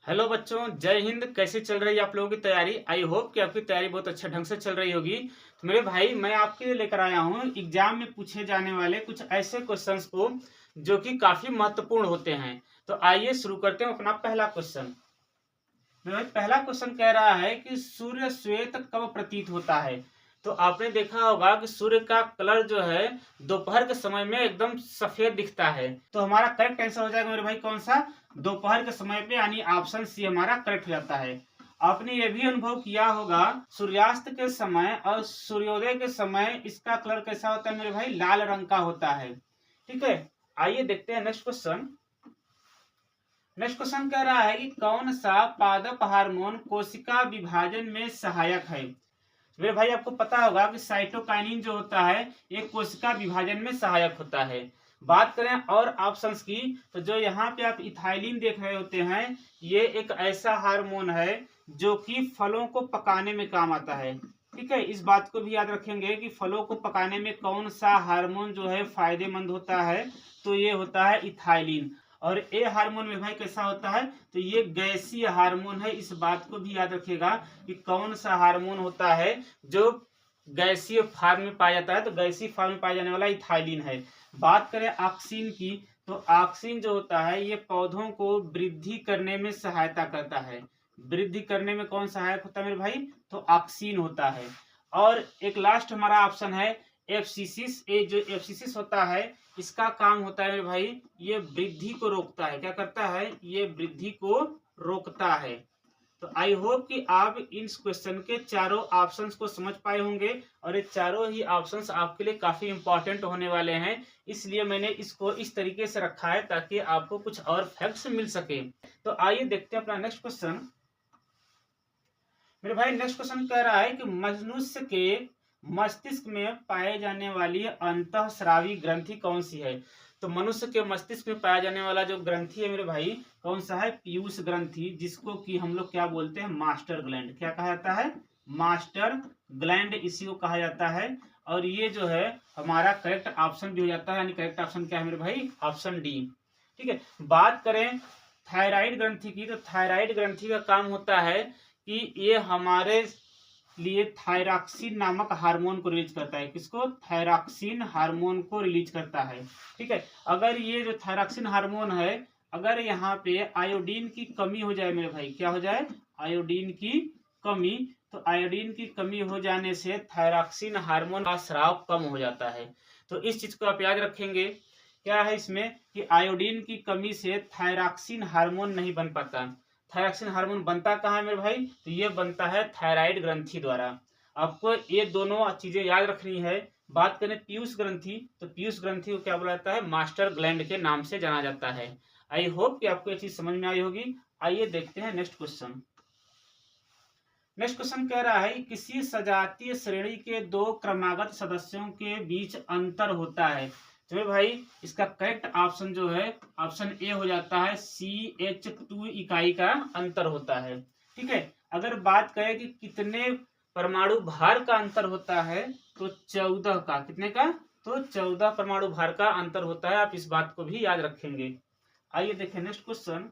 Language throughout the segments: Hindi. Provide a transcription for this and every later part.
हेलो बच्चों, जय हिंद। कैसे चल रही है आप लोगों की तैयारी? आई होप कि आपकी तैयारी बहुत अच्छे ढंग से चल रही होगी। तो मेरे भाई, मैं आपके लिए लेकर आया हूँ एग्जाम में पूछे जाने वाले कुछ ऐसे क्वेश्चंस को जो कि काफी महत्वपूर्ण होते हैं। तो आइए शुरू करते हैं अपना पहला क्वेश्चन। मेरे भाई, पहला क्वेश्चन कह रहा है कि सूर्य श्वेत कब प्रतीत होता है। तो आपने देखा होगा कि सूर्य का कलर जो है दोपहर के समय में एकदम सफेद दिखता है। तो हमारा करेक्ट आंसर हो जाएगा मेरे भाई कौन सा? दोपहर के समय पे, यानी ऑप्शन सी हमारा करेक्ट हो जाता है। आपने ये भी अनुभव किया होगा, सूर्यास्त के समय और सूर्योदय के समय इसका कलर कैसा होता है मेरे भाई? लाल रंग का होता है। ठीक है, आइए देखते हैं नेक्स्ट क्वेश्चन। नेक्स्ट क्वेश्चन कह रहा है कि कौन सा पादप हार्मोन कोशिका विभाजन में सहायक है। वे भाई, आपको पता होगा कि साइटोकाइनिन जो होता है ये कोशिका विभाजन में सहायक होता है। बात करें और ऑप्शंस की, तो जो यहाँ पे आप इथाइलिन देख रहे होते हैं, ये एक ऐसा हार्मोन है जो कि फलों को पकाने में काम आता है। ठीक है, इस बात को भी याद रखेंगे कि फलों को पकाने में कौन सा हार्मोन जो है फायदेमंद होता है, तो ये होता है इथाइलिन। और ए हार्मोन में भाई कैसा होता है, तो ये गैसीय हार्मोन है। इस बात को भी याद रखिएगा कि कौन सा हार्मोन होता है जो गैसीय फॉर्म में पाया जाता है, तो गैसीय फॉर्म में पाया जाने वाला इथाइलिन है। बात करें ऑक्सिन की, तो ऑक्सिन जो होता है ये पौधों को वृद्धि करने में सहायता करता है। वृद्धि करने में कौन सहायक होता है मेरे भाई? तो ऑक्सिन होता है। और एक लास्ट हमारा ऑप्शन है एफसीसिस। ये जो एफसीसिस होता है, इसका काम होता है मेरे भाई, ये वृद्धि को रोकता है। क्या करता है? ये वृद्धि को रोकता है। तो आई होप कि आप इन क्वेश्चन के चारों ऑप्शंस को समझ पाए होंगे, और ये चारों ही ऑप्शंस आपके लिए काफी इंपॉर्टेंट होने वाले हैं। इसलिए मैंने इसको इस तरीके से रखा है ताकि आपको कुछ और फैक्ट्स मिल सके। तो आइए देखते हैं अपना नेक्स्ट क्वेश्चन। मेरे भाई, नेक्स्ट क्वेश्चन कह रहा है कि मनुष्य के मस्तिष्क में पाए जाने वाली अंतःस्रावी ग्रंथि कौन सी है। तो मनुष्य के मस्तिष्क में पाया जाने वाला जो ग्रंथि है मेरे भाई, कौन सा है? पीयूष ग्रंथि, जिसको कि हम लोग क्या बोलते हैं? Master gland. क्या कहा जाता है? मास्टर ग्लैंड, इसी को कहा जाता है। और ये जो है हमारा करेक्ट ऑप्शन भी हो जाता है, यानी करेक्ट ऑप्शन क्या है मेरे भाई? Option D. ठीक है, बात करें थायराइड ग्रंथि की, तो थायराइड ग्रंथि का काम होता है कि ये हमारे लिए थायरॉक्सिन नामक हार्मोन को रिलीज करता है। किसको? थायरॉक्सिन हार्मोन को रिलीज करता है। ठीक है, अगर ये जो थायरॉक्सिन हार्मोन है, अगर यहाँ पे आयोडीन की कमी हो जाए मेरे भाई, क्या हो जाए? आयोडीन की कमी। तो आयोडीन की कमी हो जाने से थायरॉक्सिन हार्मोन का स्राव कम हो जाता है। तो इस चीज को आप याद रखेंगे। क्या है इसमें कि आयोडीन की कमी से थायरॉक्सिन हार्मोन नहीं बन पाता। थायरॉक्सिन हार्मोन बनता कहाँ है मेरे भाई? तो ये बनता है थायराइड ग्रंथि द्वारा। आपको ये दोनों चीजें याद रखनी है। बात करें पीयूष ग्रंथि, तो पीयूष ग्रंथि को क्या बोला जाता है? मास्टर ग्लैंड के नाम से जाना जाता है। आई होप कि आपको ये चीज समझ में आई होगी। आइए देखते हैं नेक्स्ट क्वेश्चन। नेक्स्ट क्वेश्चन कह रहा है, किसी सजातीय श्रेणी के दो क्रमागत सदस्यों के बीच अंतर होता है। तो मेरे भाई, इसका करेक्ट ऑप्शन जो है ऑप्शन ए हो जाता है। CH2 इकाई का अंतर होता है। ठीक है, अगर बात करें कि कितने परमाणु भार का अंतर होता है, तो 14 का। कितने का? तो 14 परमाणु भार का अंतर होता है। आप इस बात को भी याद रखेंगे। आइए देखें नेक्स्ट क्वेश्चन।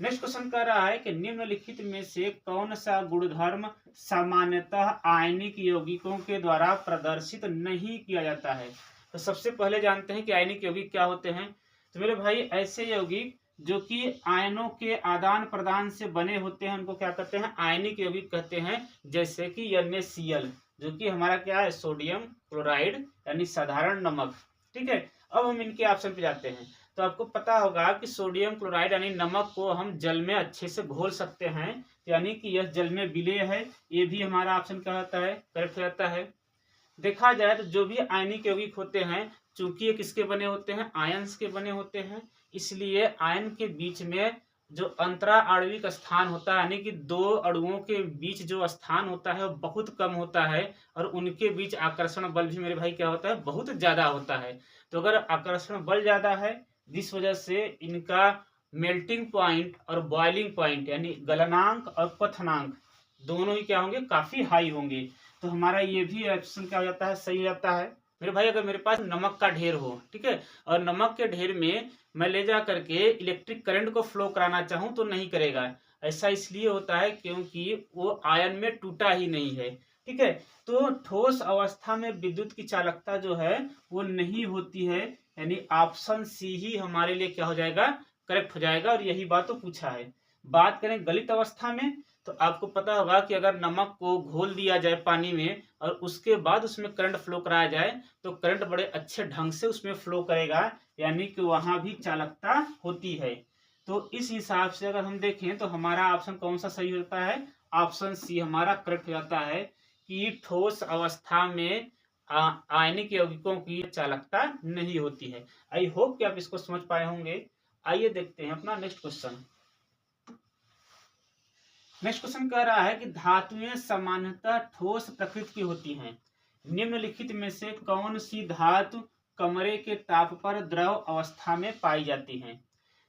नेक्स्ट क्वेश्चन कह रहा है कि निम्नलिखित में से कौन सा गुणधर्म सामान्यतः आयनिक यौगिकों के द्वारा प्रदर्शित नहीं किया जाता है। तो सबसे पहले जानते हैं कि आयनिक यौगिक क्या होते हैं। तो मेरे भाई, ऐसे यौगिक जो कि आयनों के आदान प्रदान से बने होते हैं, उनको क्या कहते हैं? आयनिक यौगिक कहते हैं। जैसे कि NaCl, जो कि हमारा क्या है? सोडियम क्लोराइड, यानी साधारण नमक। ठीक है, अब हम इनके ऑप्शन पे जाते हैं। तो आपको पता होगा कि सोडियम क्लोराइड यानी नमक को हम जल में अच्छे से घोल सकते हैं, यानी कि यह जल में विलेय है। ये भी हमारा ऑप्शन क्या होता है? करेक्ट हो जाता है। देखा जाए तो जो भी आयनिक यौगिक होते हैं, चूंकि ये किसके बने होते हैं? आयंस के बने होते हैं, इसलिए आयन के बीच में जो अंतरा आणविक स्थान होता है, यानी कि दो अणुओं के बीच जो स्थान होता है वो बहुत कम होता है। और उनके बीच आकर्षण बल भी मेरे भाई क्या होता है? बहुत ज्यादा होता है। तो अगर आकर्षण बल ज्यादा है, जिस वजह से इनका मेल्टिंग पॉइंट और बॉइलिंग पॉइंट, यानी गलनांक और क्वथनांक, दोनों ही क्या होंगे? काफी हाई होंगे। तो हमारा ये भी ऑप्शन क्या हो जाता है? सही हो जाता है। मेरे भाई, अगर मेरे पास नमक का ढेर हो, ठीक है, और नमक के ढेर में मैं ले जा करके इलेक्ट्रिक करंट को फ्लो कराना चाहूं तो नहीं करेगा। ऐसा इसलिए होता है क्योंकि वो आयन में टूटा ही नहीं है। ठीक है, तो ठोस अवस्था में विद्युत की चालकता जो है वो नहीं होती है, यानी ऑप्शन सी ही हमारे लिए क्या हो जाएगा, करेक्ट हो जाएगा। और यही बात तो पूछा है। बात करें गलित अवस्था में, तो आपको पता होगा कि अगर नमक को घोल दिया जाए पानी में और उसके बाद उसमें करंट फ्लो कराया जाए तो करंट बड़े अच्छे ढंग से उसमें फ्लो करेगा, यानी कि वहां भी चालकता होती है। तो इस हिसाब से अगर हम देखें तो हमारा ऑप्शन कौन सा सही होता है, ऑप्शन सी हमारा करेक्ट हो जाता है कि ठोस अवस्था में आयनिक यौगिकों की चालकता नहीं होती है। आई होप कि आप इसको समझ पाए होंगे। आइए देखते हैं अपना नेक्स्ट क्वेश्चन। नेक्स्ट क्वेश्चन कह रहा है कि धातुएं सामान्यतः ठोस प्रकृति की होती हैं। निम्नलिखित में से कौन सी धातु कमरे के ताप पर द्रव अवस्था में पाई जाती हैं।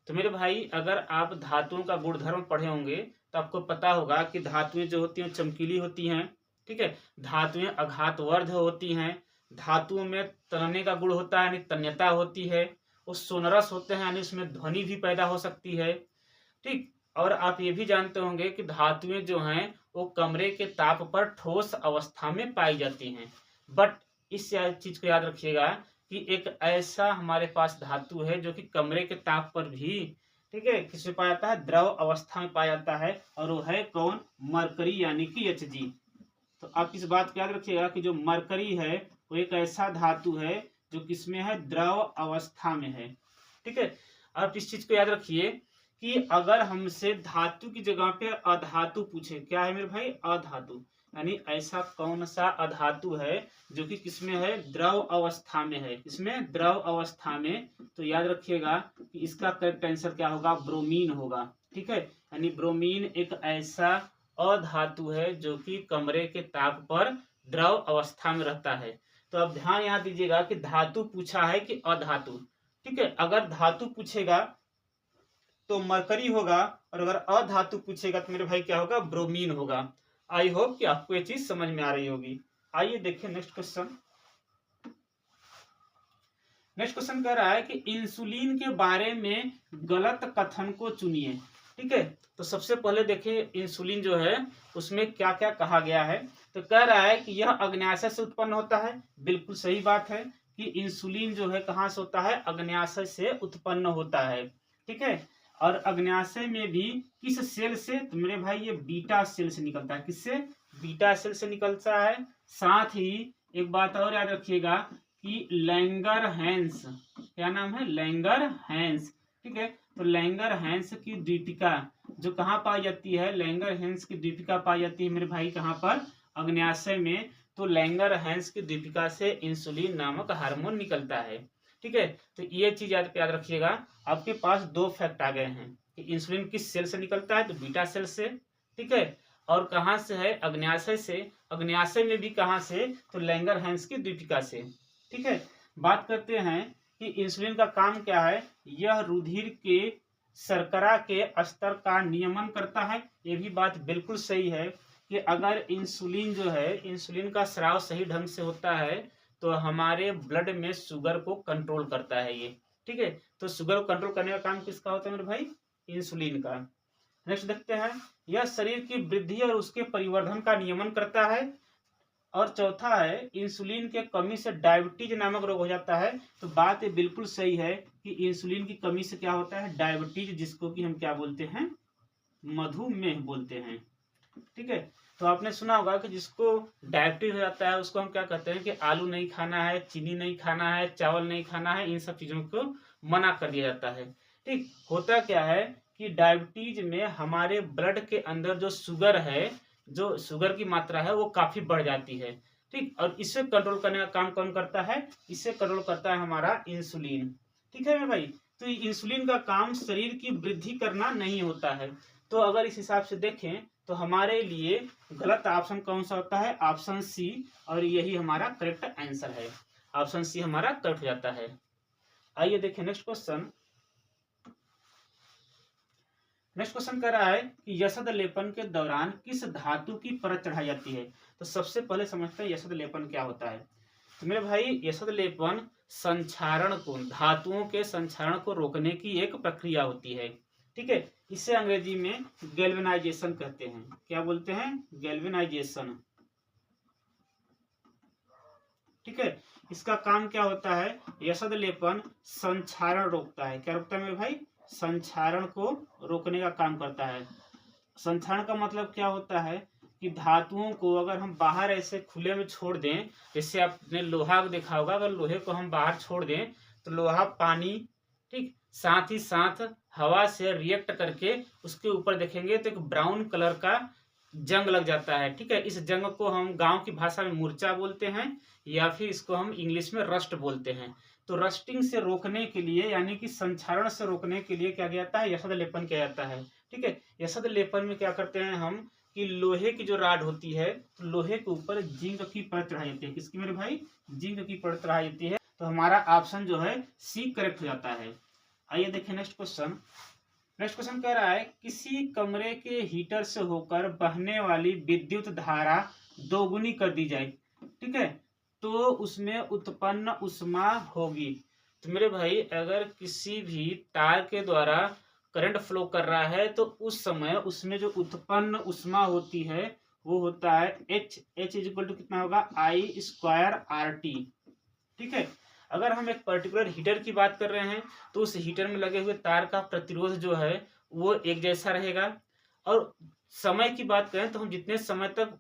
तो मेरे भाई अगर आप धातुओं का गुणधर्म पढ़े होंगे तो आपको पता होगा कि धातुएं जो होती हैं चमकीली होती हैं। ठीक है, धातुएं आघातवर्ध होती हैं, धातुओं में तनने का गुण होता है यानी तन्यता होती है, वो सोनरस होते हैं यानी उसमें ध्वनि भी पैदा हो सकती है। ठीक, और आप ये भी जानते होंगे कि धातुएं जो हैं वो कमरे के ताप पर ठोस अवस्था में पाई जाती हैं। बट इस चीज को याद रखिएगा कि एक ऐसा हमारे पास धातु है जो कि कमरे के ताप पर भी, ठीक है, किसमें पाया जाता है, द्रव अवस्था में पाया जाता है, और वो है कौन, मरकरी यानी कि Hg। तो आप इस बात को याद रखिएगा कि जो मरकरी है वो एक ऐसा धातु है जो किसमें है, द्रव अवस्था में है। ठीक है, आप इस चीज को याद रखिए कि अगर हमसे धातु की जगह पे अधातु पूछे, क्या है मेरे भाई, अधातु, यानी ऐसा कौन सा अधातु है जो कि किसमें है, द्रव अवस्था में है, इसमें द्रव अवस्था में, तो याद रखिएगा कि इसका करेक्ट आंसर क्या होगा, ब्रोमीन होगा। ठीक है, यानी ब्रोमीन एक ऐसा अधातु है जो कि कमरे के ताप पर द्रव अवस्था में रहता है। तो अब ध्यान यहाँ दीजिएगा कि धातु पूछा है कि अधातु। ठीक है, अगर धातु पूछेगा तो मरकरी होगा, और अगर अधातु पूछेगा तो मेरे भाई क्या होगा, ब्रोमीन होगा। आई होप कि आपको ये चीज समझ में आ रही होगी। आइए देखिए नेक्स्ट क्वेश्चन। नेक्स्ट क्वेश्चन कह रहा है कि इंसुलिन के बारे में गलत कथन को चुनिए। ठीक है, तो सबसे पहले देखिए इंसुलिन जो है उसमें क्या क्या कहा गया है। तो कह रहा है कि यह अग्न्याशय से उत्पन्न होता है। बिल्कुल सही बात है कि इंसुलिन जो है कहाँ से होता है, अग्न्याशय से उत्पन्न होता है। ठीक है, और अग्न्याशय में भी किस सेल से, तो मेरे भाई ये बीटा सेल से निकलता है। किससे, बीटा सेल से निकलता है। साथ ही एक बात और याद रखिएगा कि लैंगरहैंस, क्या नाम है, लैंगरहैंस। ठीक है, तो लैंगरहैंस की दीपिका जो कहाँ पाई जाती है, लैंगरहैंस की दीपिका पाई जाती है मेरे भाई कहाँ पर, अग्न्याशय में। तो लैंगरहैंस की दीपिका से इंसुलिन नामक हार्मोन निकलता है। ठीक है, तो ये चीज याद रखिएगा। आपके पास दो फैक्ट आ गए हैं कि इंसुलिन किस सेल से निकलता है, तो बीटा सेल से। ठीक है, और कहाँ से है, अग्न्याशय से। अग्न्याशय में भी कहाँ से, तो लैंगरहैंस की दीपिका से। ठीक है, बात करते हैं कि इंसुलिन का काम क्या है। यह रुधिर के शर्करा के स्तर का नियमन करता है। ये भी बात बिल्कुल सही है कि अगर इंसुलिन जो है, इंसुलिन का स्राव सही ढंग से होता है तो हमारे ब्लड में शुगर को कंट्रोल करता है ये। ठीक है, तो शुगर को कंट्रोल करने का काम किसका होता है मेरे भाई, इंसुलिन का। नेक्स्ट देखते हैं, यह शरीर की वृद्धि और उसके परिवर्धन का नियमन करता है। और चौथा है, इंसुलिन के कमी से डायबिटीज नामक रोग हो जाता है। तो बात ये बिल्कुल सही है कि इंसुलिन की कमी से क्या होता है, डायबिटीज, जिसको कि हम क्या बोलते हैं, मधुमेह बोलते हैं। ठीक है, तो आपने सुना होगा कि जिसको डायबिटीज हो जाता है उसको हम क्या कहते हैं कि आलू नहीं खाना है, चीनी नहीं खाना है, चावल नहीं खाना है, इन सब चीजों को मना कर दिया जाता है। ठीक, होता क्या है कि डायबिटीज में हमारे ब्लड के अंदर जो शुगर है, जो शुगर की मात्रा है वो काफी बढ़ जाती है। ठीक, और इसे कंट्रोल करने का काम कौन करता है, इसे कंट्रोल करता है हमारा इंसुलिन। ठीक है मेरे भाई, तो इंसुलिन का काम शरीर की वृद्धि करना नहीं होता है। तो अगर इस हिसाब से देखें तो हमारे लिए गलत ऑप्शन कौन सा होता है, ऑप्शन सी, और यही हमारा करेक्ट आंसर है। ऑप्शन सी हमारा करेक्ट हो जाता है। आइए देखें नेक्स्ट क्वेश्चन। नेक्स्ट क्वेश्चन कह रहा है कि यशद लेपन के दौरान किस धातु की परत चढ़ाई जाती है। तो सबसे पहले समझते हैं यशद लेपन क्या होता है। तो मेरे भाई यसद लेपन संक्षारण को, धातुओं के संक्षारण को रोकने की एक प्रक्रिया होती है। ठीक है, इसे अंग्रेजी में गैल्वेनाइजेशन कहते हैं। क्या बोलते हैं? गैल्वेनाइजेशन। ठीक है, इसका काम क्या होता है? यसद लेपन संक्षारण रोकता है। क्या रोकता है मेरे भाई? संक्षारण को रोकने का काम करता है। संक्षारण का मतलब क्या होता है कि धातुओं को अगर हम बाहर ऐसे खुले में छोड़ दें, जैसे आपने लोहा को देखा होगा, अगर लोहे को हम बाहर छोड़ दें तो लोहा पानी, ठीक, साथ ही साथ हवा से रिएक्ट करके उसके ऊपर देखेंगे तो एक ब्राउन कलर का जंग लग जाता है। ठीक है, इस जंग को हम गांव की भाषा में मूर्छा बोलते हैं, या फिर इसको हम इंग्लिश में रस्ट बोलते हैं। तो रस्टिंग से रोकने के लिए, यानी कि संक्षारण से रोकने के लिए क्या किया जाता है? यसद लेपन किया जाता है। ठीक है, यसद लेपन में क्या करते हैं हम कि लोहे की जो राड होती है, तो लोहे के ऊपर जिंक की परत चढ़ाई जाती है। किसकी मेरे भाई? जिंक की परत चढ़ाई जाती है। तो हमारा ऑप्शन जो है सी करेक्ट हो जाता है। आइए देखिए नेक्स्ट क्वेश्चन। नेक्स्ट क्वेश्चन कह रहा है किसी कमरे के हीटर से होकर बहने वाली विद्युत धारा दोगुनी कर दी जाए, ठीक है, तो उसमें उत्पन्न ऊष्मा होगी। तो मेरे भाई अगर किसी भी तार के द्वारा करंट फ्लो कर रहा है तो उस समय उसमें जो उत्पन्न ऊष्मा होती है वो होता है एच इज इक्वल टू कितना होगा? आई स्क्वायर आर टी। ठीक है, अगर हम एक पर्टिकुलर हीटर की बात कर रहे हैं तो उस हीटर में लगे हुए तार का प्रतिरोध जो है वो एक जैसा रहेगा। और समय की बात करें तो हम जितने समय तक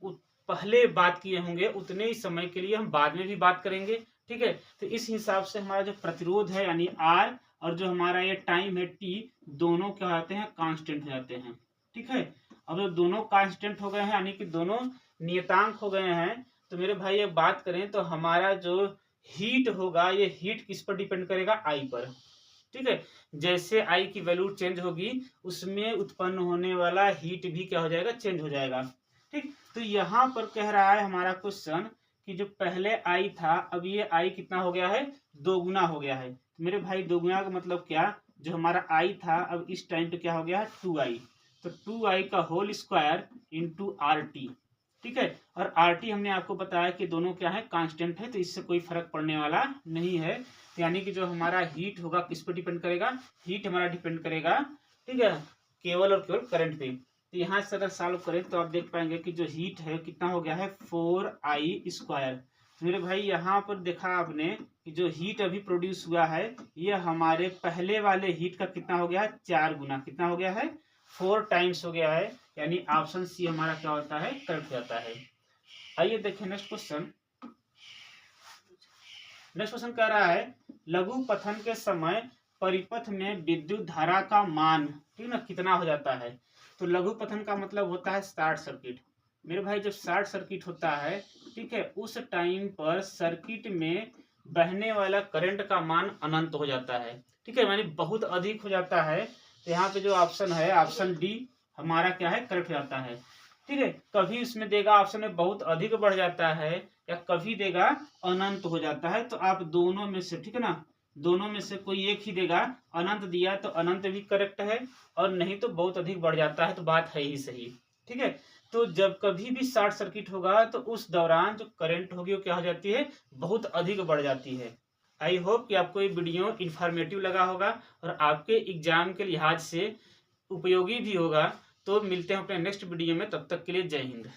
पहले बात किए होंगे उतने ही समय के लिए हम बाद में भी बात करेंगे। ठीक है, तो इस हिसाब से हमारा जो प्रतिरोध है यानी आर और जो हमारा ये टाइम है टी, दोनों क्या होते हैं? कांस्टेंट हो जाते हैं। ठीक है, अब जब दोनों कांस्टेंट हो गए हैं यानी कि दोनों नियतांक हो गए हैं, तो मेरे भाई ये बात करें तो हमारा जो हीट होगा, ये हीट किस पर डिपेंड करेगा? आई पर। ठीक है, जैसे आई की वैल्यू चेंज होगी उसमें उत्पन्न होने वाला हीट भी क्या हो जाएगा? चेंज हो जाएगा। ठीक, तो यहाँ पर कह रहा है हमारा क्वेश्चन कि जो पहले आई था अब ये आई कितना हो गया है? दोगुना हो गया है। मेरे भाई दोगुना का मतलब क्या? जो हमारा आई था अब इस टाइम पे क्या हो गया है? 2i। तो 2i का whole square into R T. ठीक है, और आर टी हमने आपको बताया कि दोनों क्या है? कांस्टेंट है, तो इससे कोई फर्क पड़ने वाला नहीं है। तो यानी कि जो हमारा हीट होगा किस पर डिपेंड करेगा? हीट हमारा डिपेंड करेगा, ठीक है, केवल और केवल करंट पे। तो यहाँ से अगर सॉल्व करें तो आप देख पाएंगे कि जो हीट है कितना हो गया है? 4i square. मेरे भाई यहाँ पर देखा आपने कि जो हीट अभी प्रोड्यूस हुआ है ये हमारे पहले वाले हीट का कितना हो गया है? 4 गुना। कितना हो गया है? 4 टाइम्स हो गया है। यानी ऑप्शन सी हमारा क्या होता है? करेक्ट जाता है। आइए देखें नेक्स्ट क्वेश्चन। नेक्स्ट क्वेश्चन कह रहा है लघु पथन के समय परिपथ में विद्युत धारा का मान, ठीक ना, कितना हो जाता है? तो लघु पथन का मतलब होता है शॉर्ट सर्किट। मेरे भाई जब शॉर्ट सर्किट होता है, ठीक है, उस टाइम पर सर्किट में बहने वाला करंट का मान अनंत हो जाता है। ठीक है, यानी बहुत अधिक हो जाता है। तो यहाँ पे जो ऑप्शन है ऑप्शन डी हमारा क्या है? करेक्ट हो जाता है। ठीक है, कभी इसमें देगा ऑप्शन में बहुत अधिक बढ़ जाता है या कभी देगा अनंत हो जाता है। तो आप दोनों में से, ठीक है ना, दोनों में से कोई एक ही देगा। अनंत दिया तो अनंत भी करेक्ट है, और नहीं तो बहुत अधिक बढ़ जाता है तो बात है ही सही। ठीक है, तो जब कभी भी शॉर्ट सर्किट होगा तो उस दौरान जो करंट होगी वो क्या हो जाती है? बहुत अधिक बढ़ जाती है। आई होप कि आपको ये वीडियो इंफॉर्मेटिव लगा होगा और आपके एग्जाम के लिहाज से उपयोगी भी होगा। तो मिलते हैं अपने नेक्स्ट वीडियो में, तब तक के लिए जय हिंद।